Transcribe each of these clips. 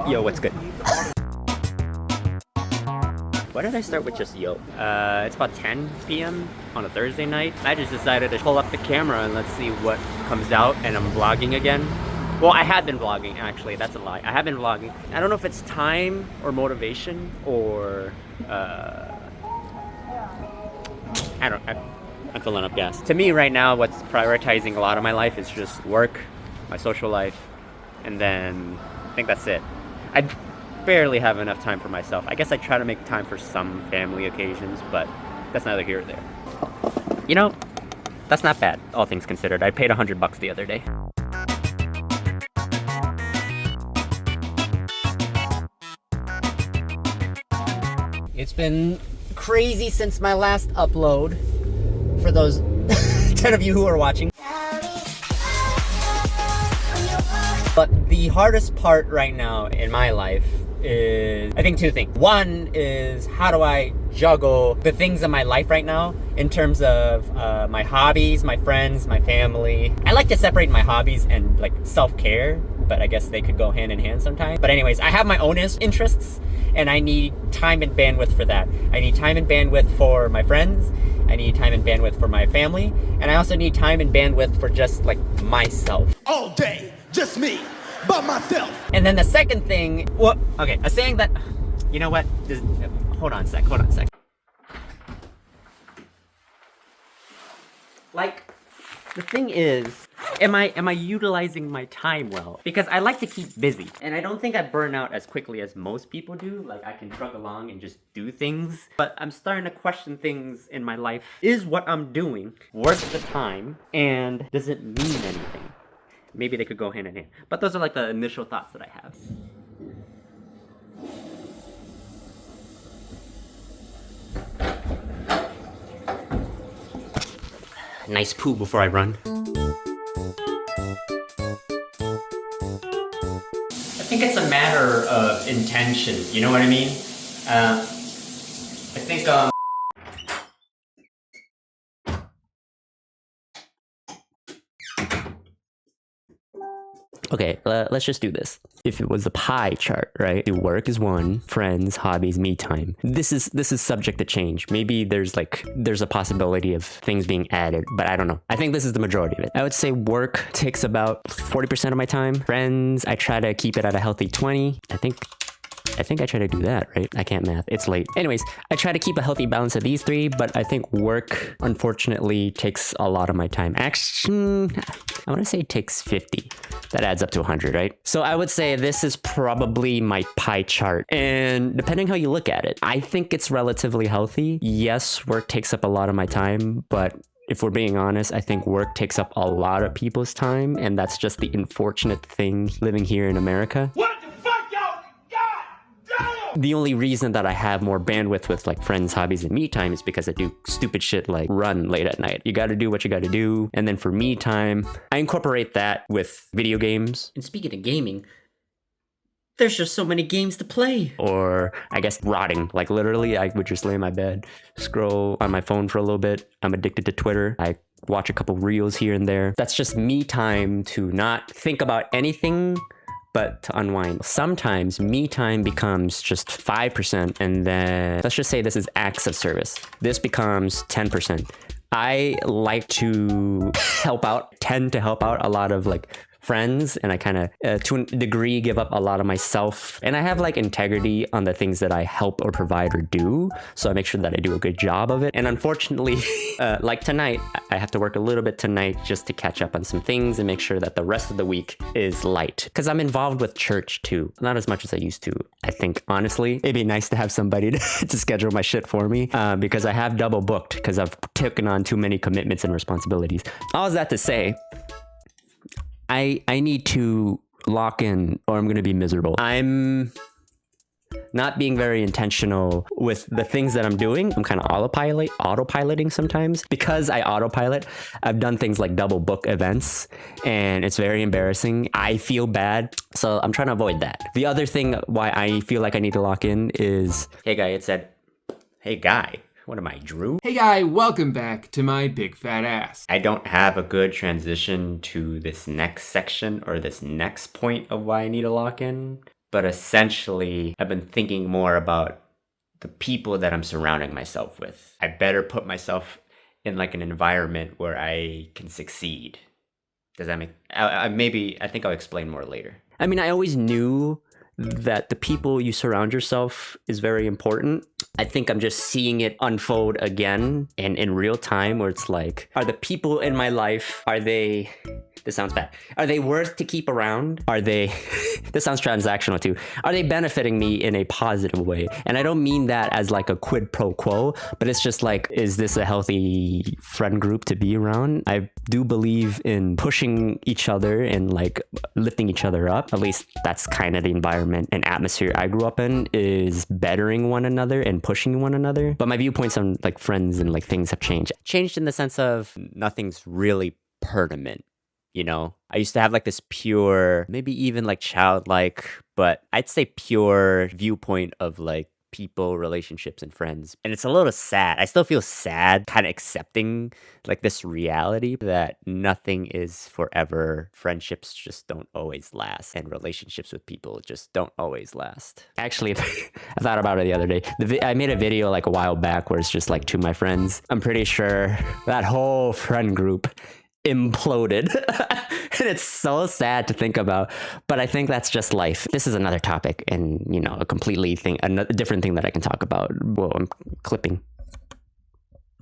Yo, what's good? Why did I start with just yo? It's about 10 p.m. on a Thursday night. I just decided to pull up the camera and let's see what comes out, and I'm vlogging again. Well, I have been vlogging, actually. That's a lie. I have been vlogging. I don't know if it's time or motivation or I'm filling up gas. To me right now, what's prioritizing a lot of my life is just work, my social life, and then I think that's it. I barely have enough time for myself. I guess I try to make time for some family occasions, but that's neither here or there. You know, that's not bad, all things considered. I paid $100 the other day. It's been crazy since my last upload. For those 10 of you who are watching. But the hardest part right now in my life is, I think, two things. One is, how do I juggle the things in my life right now in terms of my hobbies, my friends, my family. I like to separate my hobbies and like self-care, but I guess they could go hand in hand sometimes. But anyways, I have my own interests and I need time and bandwidth for that. I need time and bandwidth for my friends. I need time and bandwidth for my family. And I also need time and bandwidth for just like myself. All day, just me, by myself. And then the second thing, well, okay, a saying that, you know what? Just, hold on a sec. Like, the thing is, am I utilizing my time well? Because I like to keep busy, and I don't think I burn out as quickly as most people do. Like, I can drug along and just do things, but I'm starting to question things in my life. Is what I'm doing worth the time, and does it mean anything? Maybe they could go hand in hand. But those are like the initial thoughts that I have. Nice poo before I run. I think it's a matter of intention, you know what I mean? I think, Okay, let's just do this. If it was a pie chart, right? Work is one, friends, hobbies, me time. This is subject to change. Maybe there's a possibility of things being added, but I don't know. I think this is the majority of it. I would say work takes about 40% of my time. Friends, I try to keep it at a healthy 20. I think I try to do that, right? I can't math. It's late. Anyways, I try to keep a healthy balance of these three, but I think work, unfortunately, takes a lot of my time. Actually, I want to say it takes 50. That adds up to 100, right? So I would say this is probably my pie chart. And depending how you look at it, I think it's relatively healthy. Yes, work takes up a lot of my time, but if we're being honest, I think work takes up a lot of people's time, and that's just the unfortunate thing living here in America. What the fuck, y'all? God damn! The only reason that I have more bandwidth with like friends, hobbies, and me time is because I do stupid shit like run late at night. You gotta do what you gotta do. And then for me time, I incorporate that with video games. And speaking of gaming, there's just so many games to play. Or I guess rotting. Like literally, I would just lay in my bed, scroll on my phone for a little bit. I'm addicted to Twitter. I watch a couple reels here and there. That's just me time to not think about anything but to unwind. Sometimes me time becomes just 5%, and then let's just say this is acts of service. This becomes 10%. I like to tend to help out a lot of like friends, and I kind of, to a degree, give up a lot of myself. And I have like integrity on the things that I help or provide or do, so I make sure that I do a good job of it. And unfortunately, like tonight, I have to work a little bit tonight just to catch up on some things and make sure that the rest of the week is light. Because I'm involved with church too, not as much as I used to. I think, honestly, it'd be nice to have somebody to schedule my shit for me, because I have double booked because I've taken on too many commitments and responsibilities. All of that to say, I need to lock in or I'm going to be miserable. I'm not being very intentional with the things that I'm doing. I'm kind of autopiloting sometimes. Because I autopilot, I've done things like double book events, and it's very embarrassing. I feel bad, so I'm trying to avoid that. The other thing why I feel like I need to lock in is, hey guy, it said, hey guy. What am I, Drew? Hey guy, welcome back to my big fat ass. I don't have a good transition to this next section or this next point of why I need a lock-in, but essentially I've been thinking more about the people that I'm surrounding myself with. I better put myself in like an environment where I can succeed. Does that make... I think I'll explain more later. I mean, I always knew that the people you surround yourself is very important. I think I'm just seeing it unfold again and in real time, where it's like, are the people in my life, this sounds bad, are they worth to keep around? Are they, this sounds transactional too, are they benefiting me in a positive way? And I don't mean that as like a quid pro quo, but it's just like, is this a healthy friend group to be around? I do believe in pushing each other and like lifting each other up. At least that's kind of the environment and atmosphere I grew up in, is bettering one another and pushing one another. But my viewpoints on like friends and like things have changed. Changed in the sense of nothing's really permanent. You know, I used to have like this pure, maybe even like childlike, but I'd say pure viewpoint of like people, relationships, and friends. And it's a little sad. I still feel sad kind of accepting like this reality that nothing is forever. Friendships just don't always last, and relationships with people just don't always last. Actually, I thought about it the other day. I made a video like a while back where it's just like to my friends. I'm pretty sure that whole friend group imploded. And it's so sad to think about, but I think that's just life. This is another topic, and you know, a different thing that I can talk about. Whoa, I'm clipping.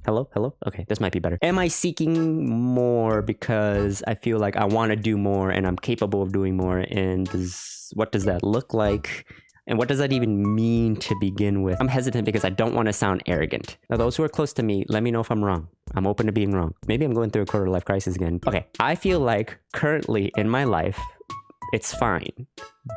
Hello? Okay, this might be better. Am I seeking more because I feel like I want to do more and I'm capable of doing more? And what does that look like? And what does that even mean to begin with? I'm hesitant because I don't want to sound arrogant. Now, those who are close to me, let me know if I'm wrong. I'm open to being wrong. Maybe I'm going through a quarter life crisis again. Okay, I feel like currently in my life, it's fine.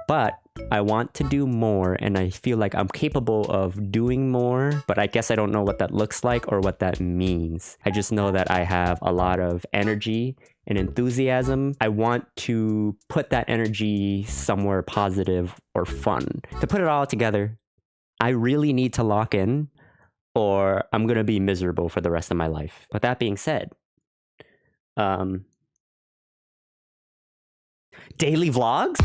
But I want to do more, and I feel like I'm capable of doing more, but I guess I don't know what that looks like or what that means. I just know that I have a lot of energy and enthusiasm. I want to put that energy somewhere positive or fun. To put it all together, I really need to lock in, or I'm gonna be miserable for the rest of my life. With that being said, daily vlogs?